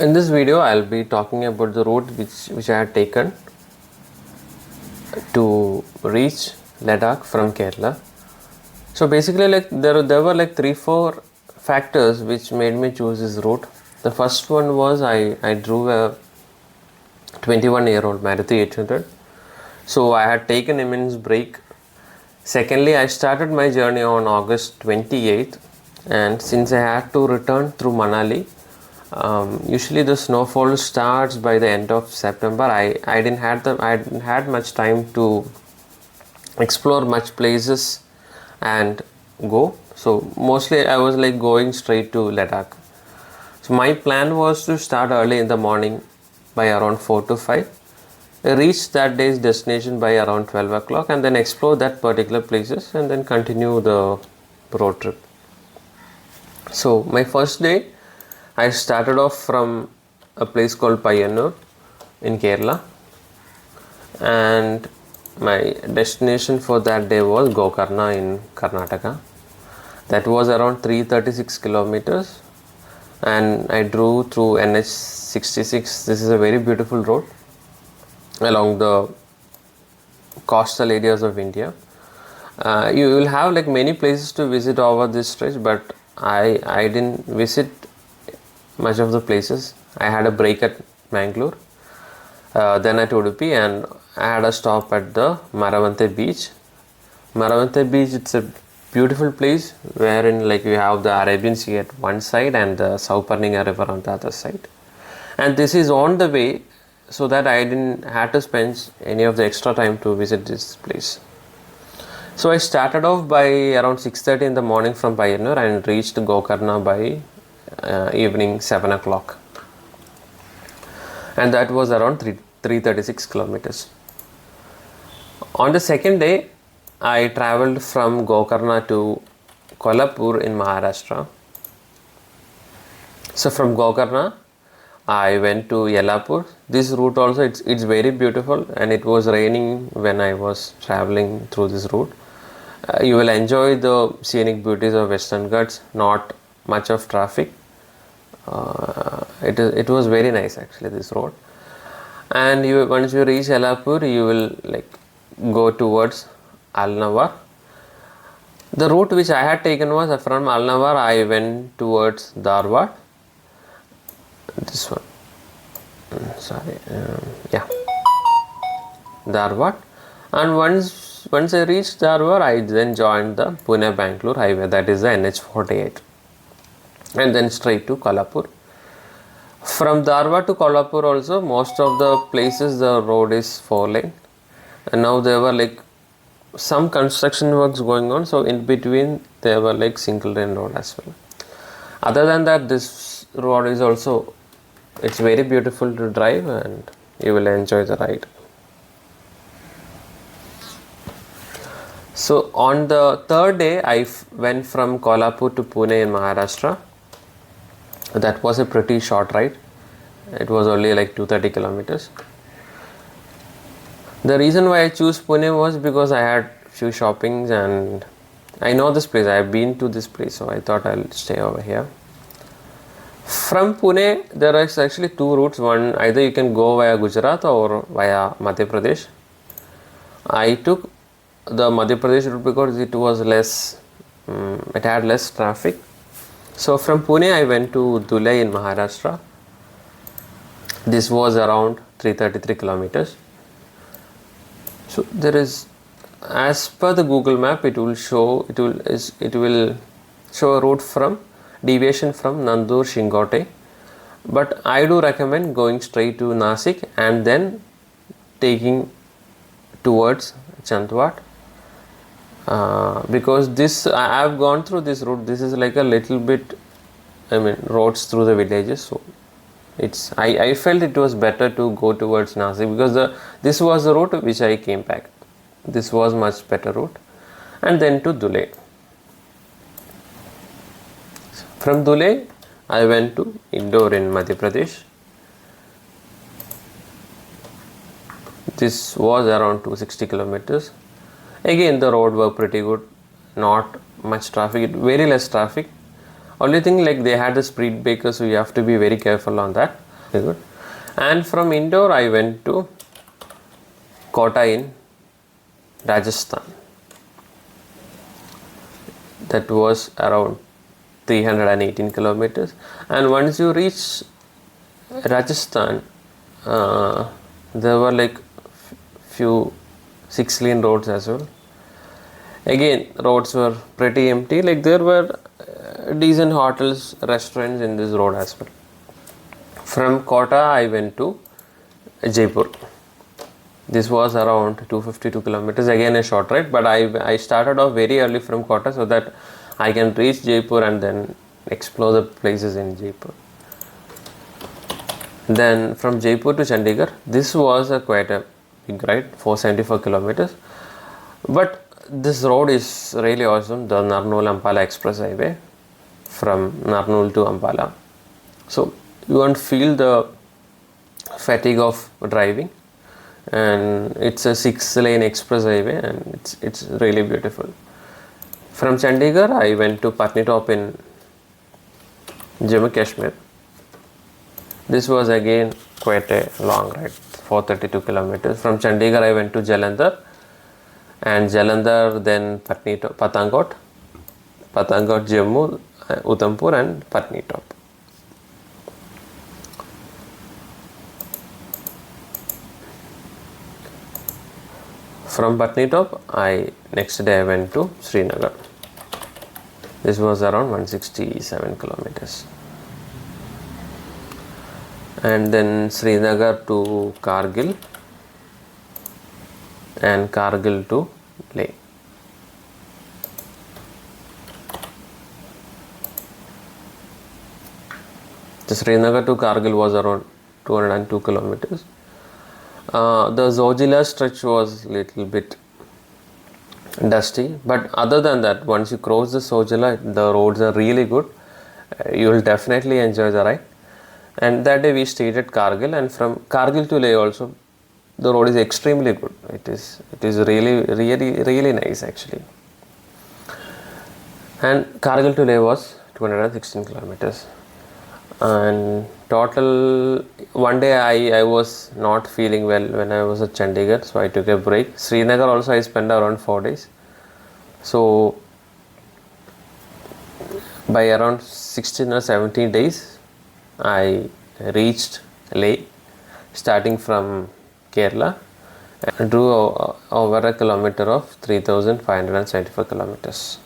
In this video, I'll be talking about the route which I had taken to reach Ladakh from Kerala. So basically, like there were like 3-4 factors which made me choose this route. The first one was I drove a 21-year-old Maruti 800. So I had taken immense break. Secondly, I started my journey on August 28th, and since I had to return through Manali, usually the snowfall starts by the end of September. I didn't had much time to explore much places and go. So mostly I was like going straight to Ladakh. So my plan was to start early in the morning by around 4 to 5, reach that day's destination by around 12 o'clock, and then explore that particular places and then continue the road trip. So my first day, I started off from a place called Payyanur in Kerala, and my destination for that day was Gokarna in Karnataka. That was around 336 kilometers, and I drove through NH66. This is a very beautiful road along the coastal areas of India. You will have like many places to visit over this stretch, but I didn't visit much of the places. I had a break at Mangalore, then at Udupi, and I had a stop at the Maravante beach. Maravante beach, it's a beautiful place wherein like you have the Arabian Sea at one side and the Sauparninga river on the other side. And this is on the way, so that I didn't have to spend any of the extra time to visit this place. So I started off by around 6:30 in the morning from Payyanur and reached Gokarna by evening 7 o'clock, and that was around 336 kilometers. On the second day, I traveled from Gokarna to Kolhapur in Maharashtra. So from Gokarna, I went to Yellapur. This route also, it's very beautiful, and it was raining when I was traveling through this route. You will enjoy the scenic beauties of Western Ghats, not much of traffic. It was very nice actually, this road. And once you reach Yellapur, you will like go towards Alnavar. The route which I had taken was from Alnavar I went towards Dharwad. This one, Dharwad. And once I reached Dharwad, I then joined the Pune-Bangalore highway, that is the NH48, and then straight to Kolhapur. From Dharwad to Kolhapur also, most of the places the road is 4-lane, and now there were like some construction works going on, so in between there were like single-lane road as well. Other than that, this road is also, it's very beautiful to drive and you will enjoy the ride. So on the third day, I went from Kolhapur to Pune in Maharashtra. That was a pretty short ride. It was only like 230 kilometers. The reason why I chose Pune was because I had few shoppings and I know this place. I have been to this place, so I thought I'll stay over here. From Pune, there is actually two routes. One, either you can go via Gujarat or via Madhya Pradesh. I took the Madhya Pradesh route because it was less, it had less traffic. So from Pune, I went to Dhule in Maharashtra. This was around 333 kilometers. So there is, as per the Google map, it will show a route from deviation from Nandur Shingote, but I do recommend going straight to Nasik and then taking towards Chandwad, because this I have gone through this route. This is like a little bit, roads through the villages, so it's I felt it was better to go towards Nasik because this was the route which I came back. This was much better route, and then to Dhule. From Dhule, I went to Indore in Madhya Pradesh. This was around 260 kilometers. Again, the road were pretty good, not much traffic, very less traffic. Only thing, like they had the speed breakers, so you have to be very careful on that. very good. And from Indore I went to Kota in Rajasthan. That was around 318 kilometers. And once you reach Rajasthan, there were like few 6-lane roads as well. Again, roads were pretty empty. Like there were decent hotels, restaurants in this road as well. From Kota, I went to Jaipur. This was around 252 kilometers. Again, a short ride, but I started off very early from Kota so that I can reach Jaipur and then explore the places in Jaipur. Then from Jaipur to Chandigarh, this was quite a big ride, 474 kilometers. But this road is really awesome, the Narnaul-Ampala Express Highway from Narnaul to Ampala. So you won't feel the fatigue of driving, and it's a 6-lane express highway and it's really beautiful. From Chandigarh, I went to Patnitop in Jammu Kashmir. This was again quite a long ride, 432 kilometers. From Chandigarh, I went to Jalandhar, and Jalandhar, then Pathankot, Jammu, Udhampur, and Patnitop. From Patnitop, next day I went to Srinagar. This was around 167 kilometers. And then Srinagar to Kargil, and Kargil to Leh. The Srinagar to Kargil was around 202 kilometers. The Zojila stretch was little bit dusty, but other than that, once you cross the Zojila, the roads are really good. You will definitely enjoy the ride. And that day we stayed at Kargil, and from Kargil to Leh also, the road is extremely good. It is really nice actually. And Kargil to Leh was 216 kilometers. And total, one day I was not feeling well when I was at Chandigarh, so I took a break. Srinagar also I spent around 4 days. So by around 16 or 17 days, I reached Leh, starting from Kerala, and drew over a kilometer of 3,574 kilometers.